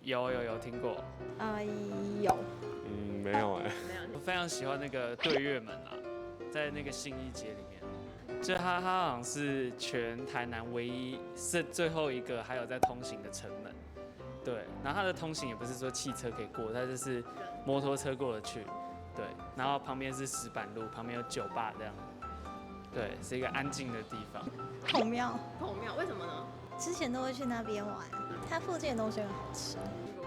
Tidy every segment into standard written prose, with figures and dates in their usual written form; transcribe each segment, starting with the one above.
有听过。有。没有哎。我非常喜欢那个对月门啊，在那个信义街里面，就它好像是全台南唯一是最后一个还有在通行的城门。对，然后它的通行也不是说汽车可以过，它就是摩托车过得去。对，然后旁边是石板路，旁边有酒吧这样。对，是一个安静的地方。孔庙，为什么呢？之前都会去那边玩，它附近的东西很好吃。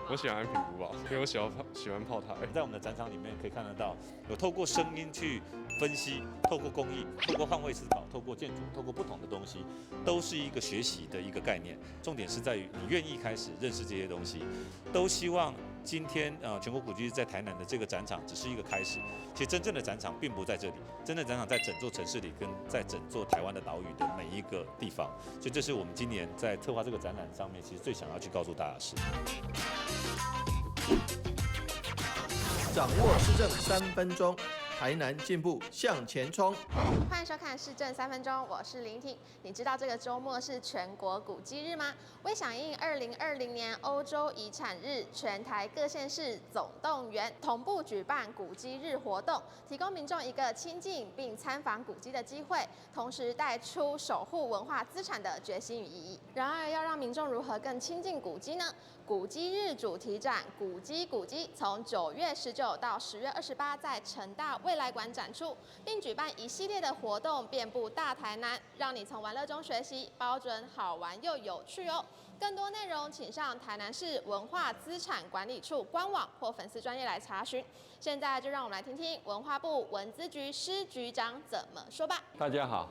我喜欢安平古堡，因为我喜欢炮台。在我们的展场里面可以看得到，有透过声音去分析，透过工艺，透过换位思考，透过建筑，透过不同的东西，都是一个学习的一个概念。重点是在于你愿意开始认识这些东西，都希望今天全国古迹日在台南的这个展场只是一个开始。其实真正的展场并不在这里，真正的展场在整座城市里，跟在整座台湾的岛屿的每一个地方。所以这是我们今年在策划这个展览上面，其实最想要去告诉大家的事。掌握市政3分钟，台南进步向前冲。欢迎收看《市政3分钟》，我是林婷。你知道这个周末是全国古迹日吗？为响应2020年欧洲遗产日，全台各县市总动员同步举办古迹日活动，提供民众一个亲近并参访古迹的机会，同时带出守护文化资产的决心与意义。然而，要让民众如何更亲近古迹呢？古迹日主题展“古迹古迹”从9月19到10月28在成大未来馆展出，并举办一系列的活动，遍布大台南，让你从玩乐中学习，包准好玩又有趣哦。更多内容请上台南市文化资产管理处官网或粉丝专页来查询。现在就让我们来听听文化部文资局施局长怎么说吧。大家好。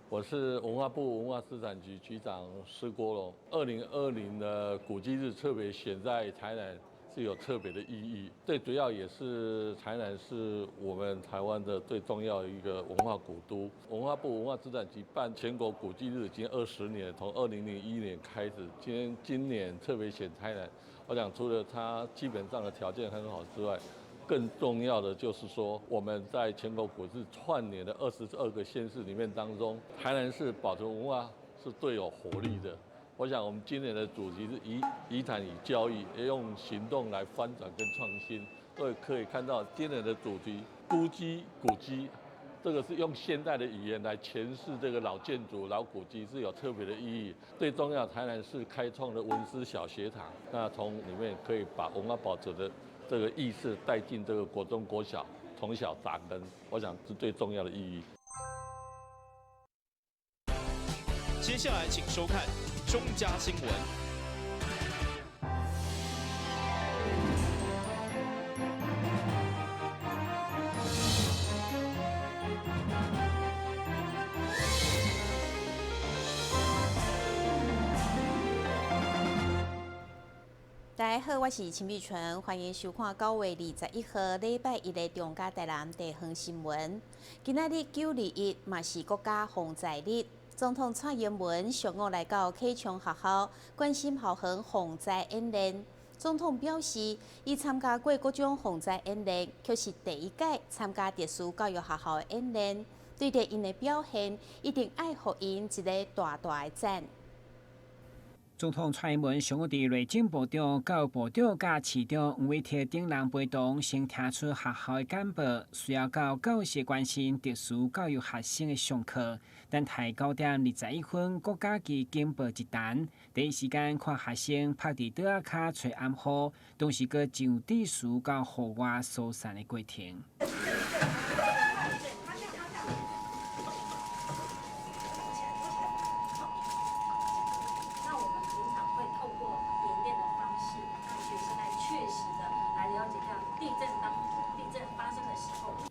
我是文化部文化资产局局长施国荣。2020的古迹日特别选在台南是有特别的意义，最主要也是台南是我们台湾的最重要的一个文化古都。文化部文化资产局办全国古迹日已经20年，从2001年开始，今年特别选台南。我想除了它基本上的条件很好之外，更重要的就是说，我们在全国古迹串联的22个县市里面当中，台南市保存文化是最有活力的。我想我们今年的主题是以谈以教育，也用行动来翻转跟创新。所以可以看到今年的主题古迹，这个是用现代的语言来诠释这个老建筑、老古迹是有特别的意义。最重要，台南市开创的文思小学堂，那从里面可以把文化保存的这个意识带进这个国中、国小，从小扎根，我想是最重要的意义。接下来请收看中嘉新闻。大家好，我是陈碧纯，欢迎收看9月21号礼拜一的中嘉台南地方新闻。今仔日921嘛是国家防灾日，总统蔡英文上午来到启昌学校，关心校园防灾演练。总统表示，伊参加过各种防灾演练，却是第一届参加特殊教育学校的演练。对着因的表现，一定爱予因一个大大的赞。总统蔡英文上午伫内政部长、教育部长甲市长黄伟哲等人陪同，先听出学校的简报，需要到教师关心特殊教育学生的上课。等台9点21分，国家级警报一弹，第一时间看学生趴伫桌仔骹找暗号，同时阁上地书到户外疏散的过程。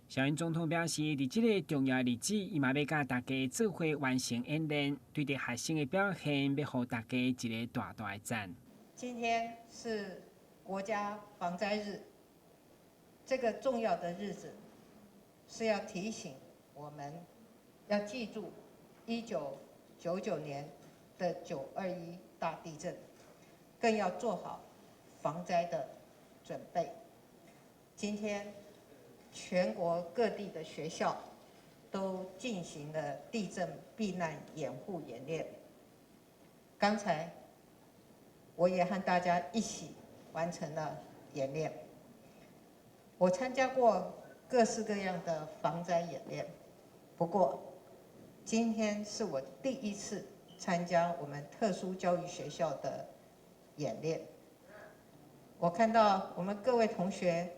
小英总统表示，伫这个重要日子，伊嘛要甲大家做伙完成演练，对着学生的表现，要互大家一个大大的赞。今天是国家防灾日，这个重要的日子是要提醒我们要记住1999年的921大地震，更要做好防灾的准备。今天全国各地的学校都进行了地震避难掩护演练。刚才我也和大家一起完成了演练。我参加过各式各样的防灾演练，不过今天是我第一次参加我们特殊教育学校的演练。我看到我们各位同学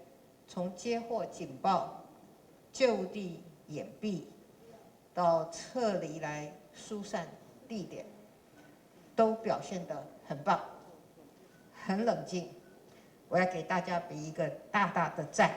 从接获警报、就地掩蔽到撤离来疏散地点，都表现得很棒，很冷静。我要给大家比一个大大的赞。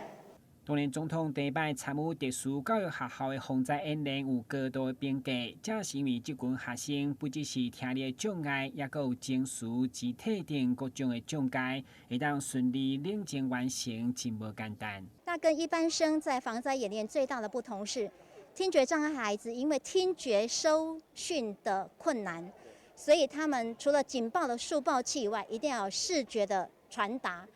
当年总统第一摆参与特殊教育学校的防灾演练有高度的评价，这是因为这群学生不只是听力的障碍，也有情绪、肢体等各种的障碍，会当顺利冷静完成，真无简单。那跟一般生在防灾演练最大的不同是，听觉障碍孩子因为听觉收讯的困难，所以他们除了警报的速报器以外，一定要有视觉的传达。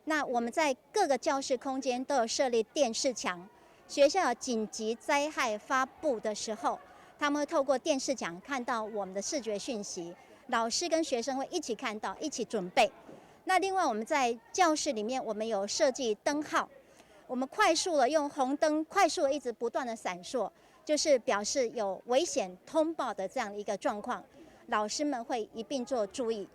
那我们在各个教室空间都有设立电视墙，学校有紧急灾害发布的时候，他们会透过电视墙看到我们的视觉讯息，老师跟学生会一起看到，一起准备。那另外我们在教室里面，我们有设计灯号，我们快速的用红灯快速的一直不断的闪烁，就是表示有危险通报的这样的一个状况，老师们会一并做注意。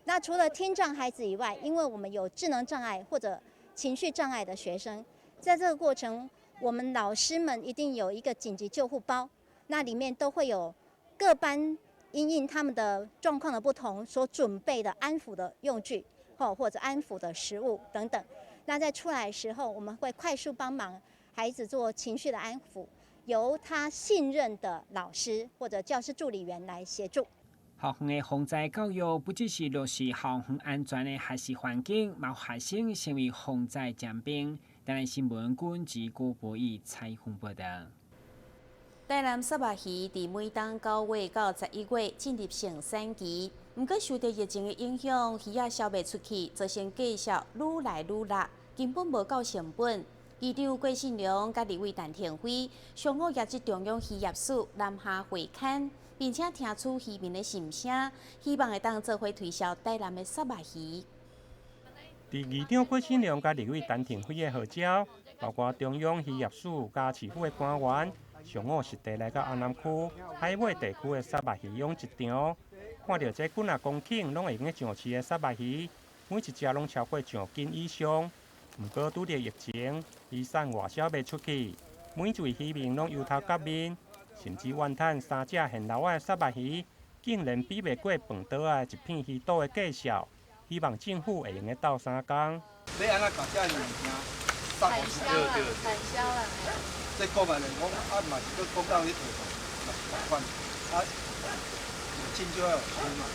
那除了听障孩子以外，因为我们有智能障碍或者情绪障碍的学生，在这个过程，我们老师们一定有一个紧急救护包，那里面都会有各班因应他们的状况的不同所准备的安抚的用具，或者安抚的食物等等。那在出来的时候，我们会快速帮忙孩子做情绪的安抚，由他信任的老师或者教师助理员来协助。校园的防灾教育不只是落实校园安全的学习环境，也有学生成为防灾尖兵。台南新闻军及郭博义采访报道。台南沙巴鱼伫每当9月到11月进入盛产期，不过受到疫情的影响，鱼仔销卖出去，造成价格愈来愈落，根本无够成本。议长郭信良甲立委陈廷辉上午也至中央渔业署南下会勘，并且听取渔民的心声，希望会当做伙推销台南的沙巴鱼。伫议长郭信良甲立委陈廷辉的号召，包括中央渔业署甲市府的官员，上午实地来到安南区海尾地区的沙巴鱼养殖场，看到这几啊公顷拢会用上市的沙巴鱼，每一只拢超过上斤以上。不过拄着疫情，鱼产外销卖出去，每一位渔民拢忧头壳面，甚至怨叹3只现捞的沙巴鱼，竟然比袂过饭岛啊一片鱼肚的价钱。希望政府会用个斗3工。要安怎搞这样物件？产销啦，产销啦。这国外来讲，嘛是搁讲到迄个款，凊少要有钱嘛。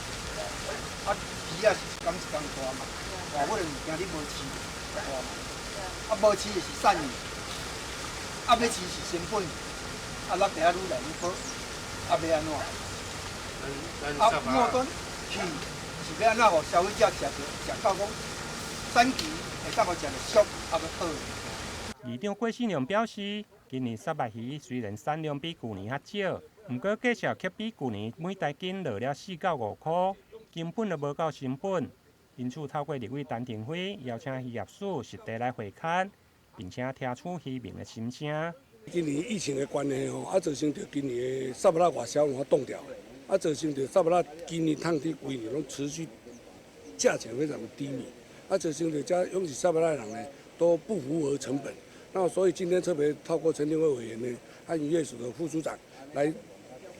鱼啊是一工大嘛，外尾的物件你无饲，无饲就是产业，要饲是成本，咱地下愈来愈好，要安怎？莫讲去。是要安怎，互消费者食到讲产期会当互食着俗，也要好。议长郭信良表示，今年沙巴鱼虽然产量比去年较少，不过价钱却比去年每台斤落了4到5块，根本就无够成本。因此，透过立委陈廷辉邀请渔业署实地来会勘，并且听取渔民的心声。今年疫情的关系造成着今年的沙巴拉外销有冻掉。造成着沙巴拉今年烫的规年拢持续价钱非常的低迷，造成着这拥挤沙巴拉人呢都不符合成本。那所以今天特别透过陈廷辉委员呢和渔业署的副署长来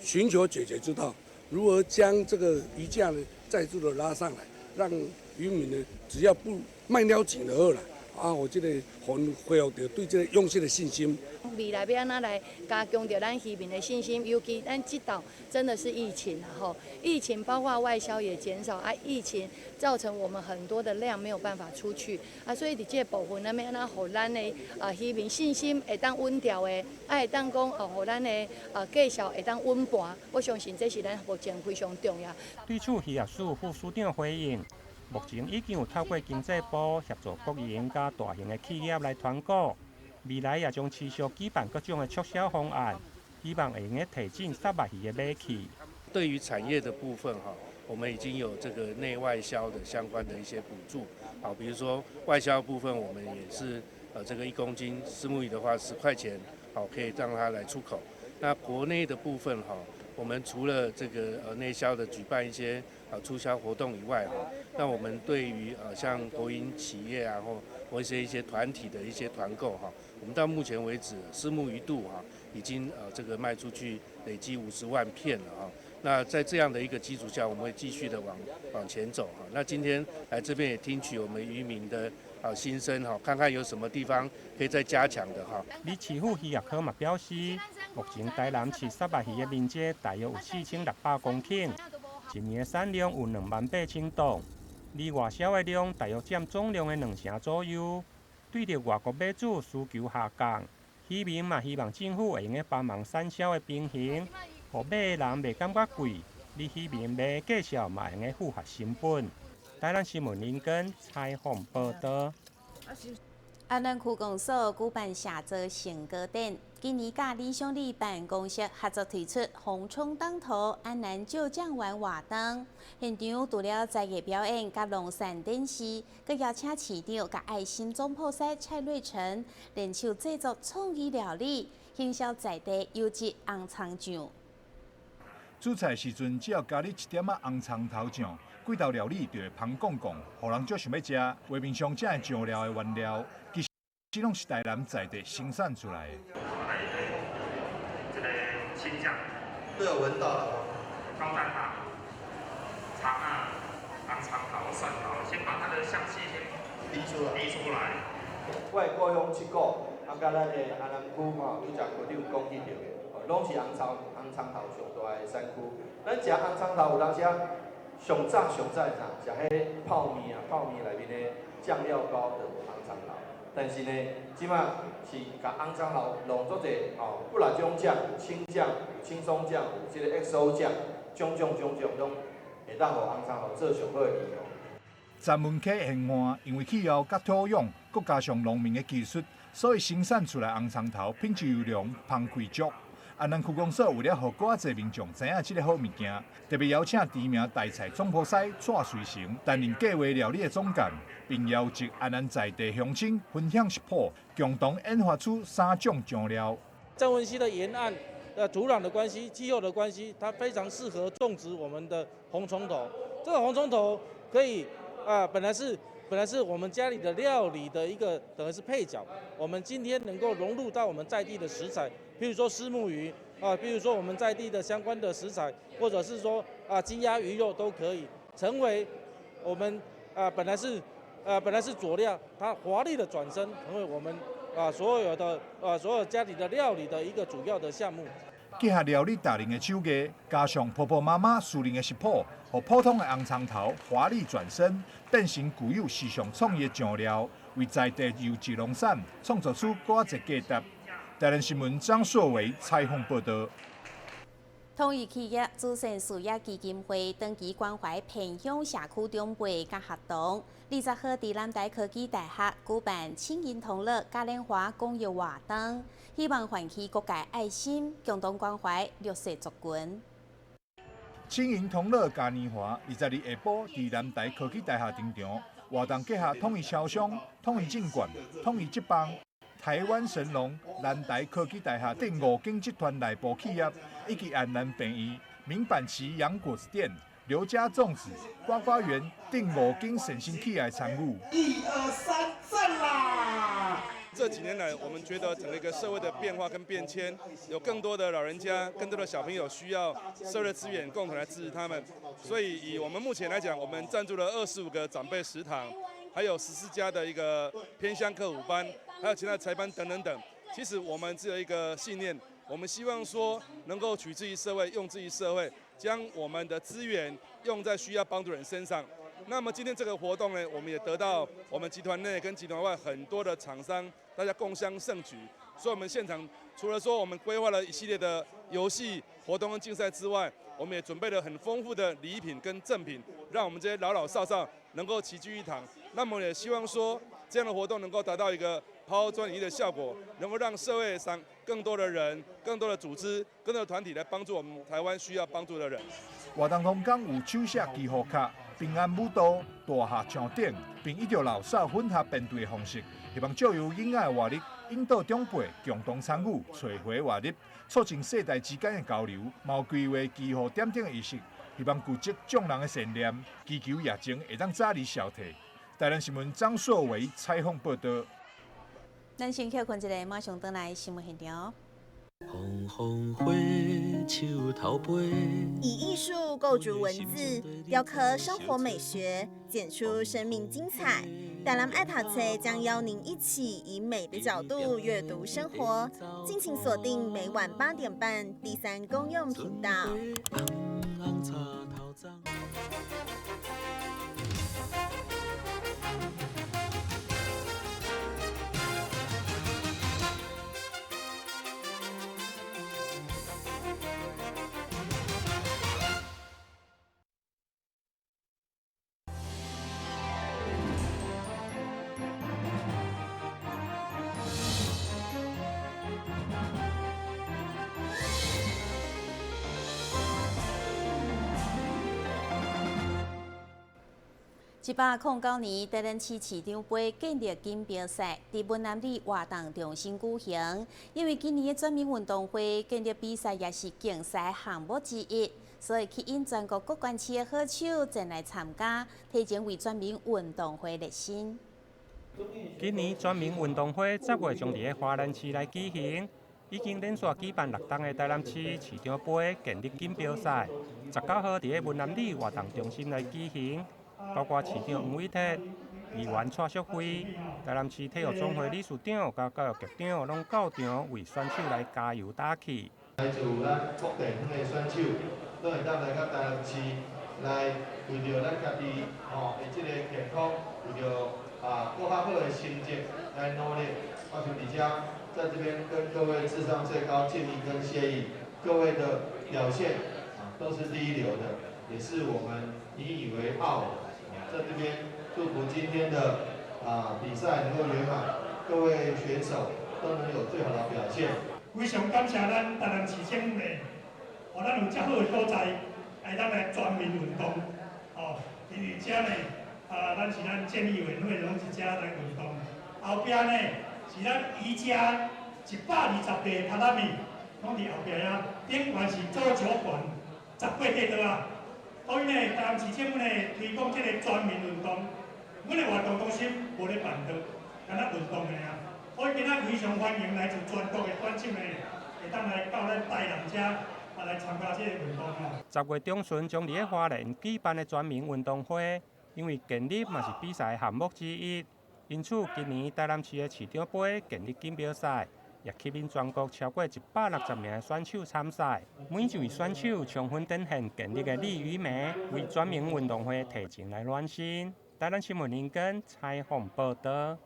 寻求解决之道，如何将这个鱼价呢再度的拉上来，让渔民呢只要不卖了钱就好了。我这个恢复着对这个用心的信心。未来要安怎来加强着咱渔民的信心，尤其咱这道真的是疫情啊吼，疫情包括外销也减少疫情造成我们很多的量没有办法出去所以伫这部分咱要安怎互咱的渔民信心会当稳调的，会当讲互咱的价销会当稳盘，我相信这是咱目前非常重要。对此，渔业署副署长回应。目前已经有透过经济部协助国营加大型的企业来团购，未来也将持续举办各种的促销方案，希望会用提振沙巴鱼的买气。对于产业的部分我们已经有这个内外销的相关的一些补助，好，比如说外销部分，我们也是这个1公斤虱目鱼的话10块钱，好，可以让它来出口。那国内的部分哈，我们除了这个内销的举办一些促销活动以外哈，那我们对于像国营企业啊或一些团体的一些团购哈，我们到目前为止虱目鱼肚哈已经这个卖出去累计50万片了哈。那在这样的一个基础下，我们会继续的往前走哈。那今天来这边也听取我们渔民的心声哈，看看有什么地方可以再加强的哈。李市府渔业科嘛表示，目前台南市沙巴鱼的面积大约有4600公顷，一年的产量有28000吨，而外销的量大约占总量的2成左右。对着外国买主需求下降，渔民嘛希望政府会用个帮忙产销的平衡。互买的人袂感觉贵，你渔民买介绍嘛用个符合成本。台南新闻林根采访报道。安南区公所举办社造成果展，今年甲理想里办公室合作推出红葱当头安南旧酱玩活动。现场除了在地表演甲农产展示，佮邀请市长甲爱心总铺师蔡瑞成联手制作创意料理，行销在地优质红葱酱。煮菜时阵，只要加入1点仔红葱头酱，几道料理就会香滚滚，互人足想要食。画面上这酱料的原料，其实拢是台南在地生产出来的。这个青酱都有闻到了。高蛋挞、肠啊、红肠头、蒜头，先把它的香气先逼出来。我的故乡七股，甲咱的安南区吼，拄则局长讲起着的，拢是红葱头上大的产区。咱食红葱头有当时上早啥，食迄泡面内面的酱料包就有红葱头。但是呢，即摆是甲红葱头弄做者吼，不6种酱，有青酱、有轻松酱、有即个 XO 酱，种拢会当互红葱头做上好的利用。站门溪现换，因为气候甲土壤，佮加上农民的技术，所以生产出来红葱头品质优良，芳气足。安南区公所为了互更侪民众知影即个好物件，特别邀请知名台菜总铺师蔡瑞成担任计划料理的总监，并邀集安南在地乡亲分享食谱，共同研发出3种酱料。曾文溪的沿岸土壤的关系、气候的关系，它非常适合种植我们的红葱头。这个红葱头可以本来是我们家里的料理的一个等于是配角，我们今天能够融入到我们在地的食材，譬如说虱目鱼譬如说我们在地的相关的食材，或者是说鸡鸭鱼肉都可以成为我们本来是佐料，它华丽的转身成为我们所有家里的料理的一个主要的项目。结合料理达人的手艺，加上婆婆妈妈私人的食谱，让普通的红葱头华丽转身，变成具有时尚创意的酱料，为在地优质农产创造出更多价值。台南新闻张硕维采访报道。统一企业慈善事业基金会长期关怀偏乡社区长辈甲学童，20号伫南台科技大学举办青银同乐嘉年华公益活动，希望唤起各界爱心，共同关怀弱势族群。青银同乐嘉年华22下晡伫南台科技大厦登场，活动结合统一超商、统一证券、统一职棒、台湾神农、南台科技大厦等5间集团内部企业，以及安南便宜、明板旗洋果子店、刘家粽子、呱呱园等5间省心企业参与。1、2、3，赞啦！这几年来，我们觉得整个一个社会的变化跟变迁，有更多的老人家、更多的小朋友需要社会的资源，共同来支持他们。所以以我们目前来讲，我们赞助了25个长辈食堂，还有14家的一个偏乡课5班，还有其他的财班等等等。其实我们只有一个信念，我们希望说能够取之于社会，用之于社会，将我们的资源用在需要帮助人身上。那么今天这个活动呢，我们也得到我们集团内跟集团外很多的厂商，大家共襄盛举。所以我们现场除了说我们规划了一系列的游戏活动跟竞赛之外，我们也准备了很丰富的礼品跟赠品，让我们这些老老少少能够齐聚一堂。那么也希望说这样的活动能够达到一个抛砖引玉的效果，能够让社会上更多的人、更多的组织、更多的团体来帮助我们台湾需要帮助的人。活动空间有手写记号卡、平安舞蹈、大厦墙顶，并依照老少混合编队的方式，希望借由囡仔的活力，引导长辈共同参与，找回活力，促进世代之间的交流。毛规划记号点灯的仪式，希望聚集众人的善念，祈求疫情会当早日消退。台南新闻张硕维采访报道。咱先休困一下，马上回来新闻现场。红红火，树头杯。以艺术构筑文字，雕刻生活美学，剪出生命精彩。台南爱读册将邀您一起以美的角度阅读生活，敬请锁定每晚8点半第3公用频道。109年，台南市市长杯建立锦标赛在文南里活动中心举行。因为今年的全民运动会建立比赛也是竞赛项目之一，所以吸引全国各县市的好手前来参加，提前为全民运动会热身。今年全民运动会10月将伫花莲市来举行，已经连续举办6档的台南市市长杯建立锦标赛，19号伫文南里活动中心来举行。包括市长黄伟哲、议员蔡淑惠、台南市体育总会理事长甲教育局长拢到场为选手来加油打气。来自咱各地方的选手，都会当来到台南市来为着咱家己的这个健康，为着更较好的成绩来努力。我想伫遮在这边跟各位致上最高敬意跟谢意，各位的表现都是第一流的，也是我们引以为傲的。在这边祝福今天的比赛能够圆满，各位选手都能有最好的表现。非常感谢咱台南市政府咧，互咱有遮好的所在，来当来全民运动。因为遮呢，咱是咱建议委员会拢是遮来运动。后壁呢是咱宜家120个榻榻米，拢伫后壁啊，顶悬是足球馆18块多啊。所以呢，台南市政府呢推广这个全民运动，阮的活动中心无咧办桌，干那运动的尔。所以今仔非常欢迎来自全国的选手呢，会当来到咱台南遮来参加这个运动吼。10月中旬将伫花莲举办的全民运动会，因为健力嘛是比赛项目之一，因此今年台南市的市长杯健力锦标赛。也吸引全国超过160名选手参赛，每一位选手充分展现健力的力与美，为全民运动会提前来暖身。台南新闻林根采访报道。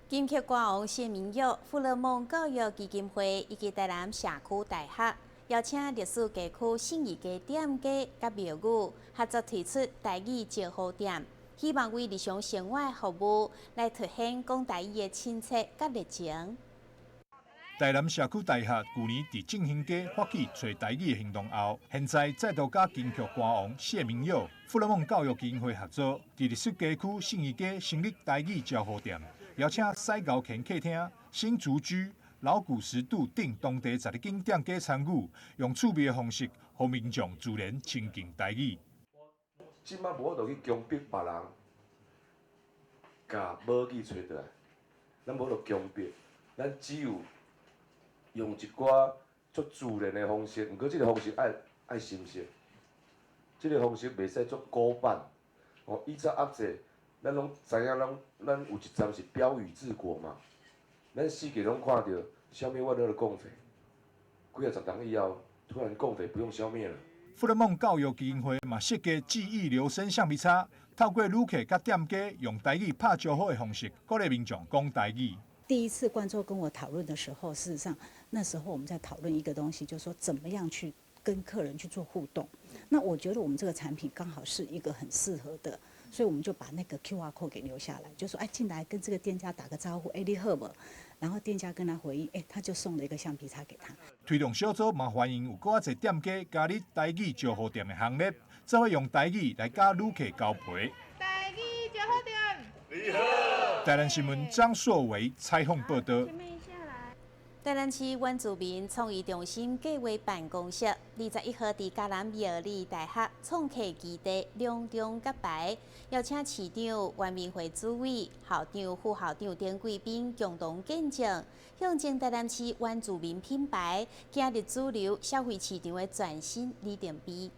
金曲歌王谢明玉、富勒梦教育基金会以及台南社区大学邀请历史街区信义街店家甲庙宇合作推出台语招呼店，希望为日常生活服务来凸显讲台语的亲切甲热情。台南社区大学去年伫正兴街发起找台语的行动后，现在再度甲金曲歌王谢明玉、富勒梦教育基金会合作，伫历史街区信义街成立台语招呼店，邀请西高坑客厅、新竹居、老古石渡等当地12间店家参与，用趣味的方式，让民众自然亲近台语。即摆无就去强迫别人，甲母语找倒来，咱无就强迫，咱只有。用一寡足自然的方式，不过这个方式爱深色，这个方式袂使足古板。以前压者，咱拢知影，咱有一站是标语治国嘛，咱世界拢看到消灭外劳的共匪，几啊10年以后，突然共匪不用消灭了。富勒梦教育基金会嘛设计记忆留声橡皮擦，透过旅客甲店家用台语拍招呼的方式，鼓励民众讲台语。第一次观众跟我讨论的时候，事实上那时候我们在讨论一个东西，就是说怎么样去跟客人去做互动。那我觉得我们这个产品刚好是一个很适合的，所以我们就把那个 QR code 给留下来，就说进来跟这个店家打个招呼，你好不？然后店家跟他回应，他就送了一个橡皮擦给他。推动小组嘛欢迎有更侪店家加入台语招呼店的行列，则会用台语来甲旅客交陪。台语招呼店，你好。台南新闻张硕维采访报道。台南市原住民创意中心计划办公室21号伫嘉南苗栗大学创客基地隆重揭牌，邀请市长、原民会主委、校长、副校长等贵宾共同见证，象征台南市原住民品牌今日主流消费市场的全新里程碑。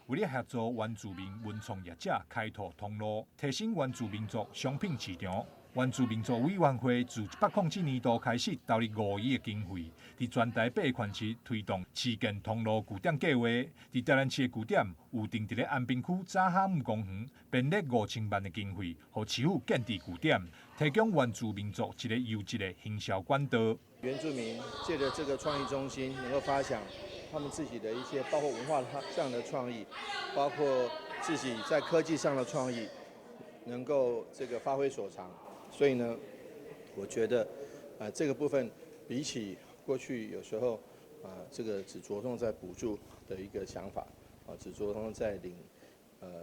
为了协助原住民文创业者开拓通路，提升原住民族商品市场。原住民族委员会自107年度开始投入5亿的经费，伫全台8县市推动市建通路据点计划。伫台南市的据点有定伫咧安平区早下午公园，编列5000万的经费，予市府建置据点，提供原住民族一个优质的行销管道。原住民借着这个创意中心，能够发想他们自己的一些，包括文化上的创意，包括自己在科技上的创意，能够这个发挥所长。所以呢，我觉得，这个部分比起过去有时候，这个只着重在补助的一个想法，只着重在领，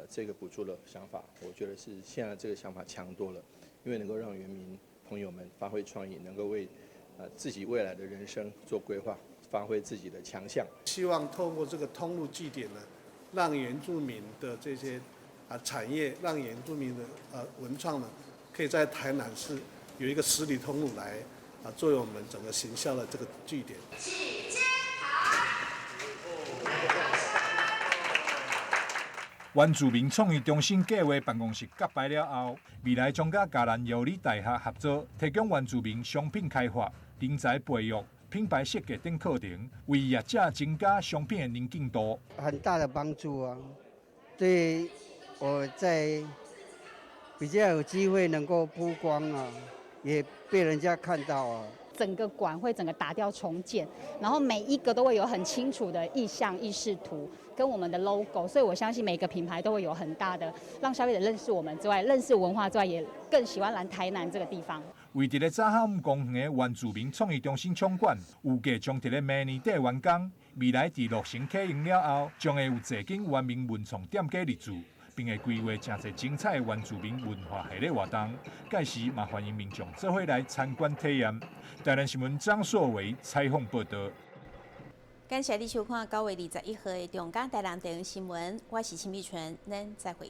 这个补助的想法，我觉得是现在这个想法强多了，因为能够让原民朋友们发挥创意，能够为，自己未来的人生做规划，发挥自己的强项。希望透过这个通路据点呢，让原住民的这些产业，让原住民的文创呢。可以在台南市有一个实体通路来作为我们整个行销的这个据点。原住民创意中心计划办公室揭牌了后，未来将甲嘉南苗栗大学合作，提供原住民商品开发、人才培育、品牌设计等课程，为业者增加商品的能见度。很大的帮助啊！对我在。比较有机会能够曝光啊，也被人家看到啊。整个馆会整个打掉重建，然后每一个都会有很清楚的意向、意识图跟我们的 logo， 所以我相信每个品牌都会有很大的让消费者认识我们之外，认识文化之外，也更喜欢来台南这个地方。为伫咧早下午公园的原住民创意中心场馆，预计将伫咧明年底完工，未来伫落成启用了后，将会有侪间原民文创店家入驻。并会规划真侪精彩的原住民文化系列活动，届时嘛欢迎民众做伙来参观体验。台南新闻张硕维采访报道。感谢你收看9月21号的中港台南地方新闻，我是陈美纯，咱再会。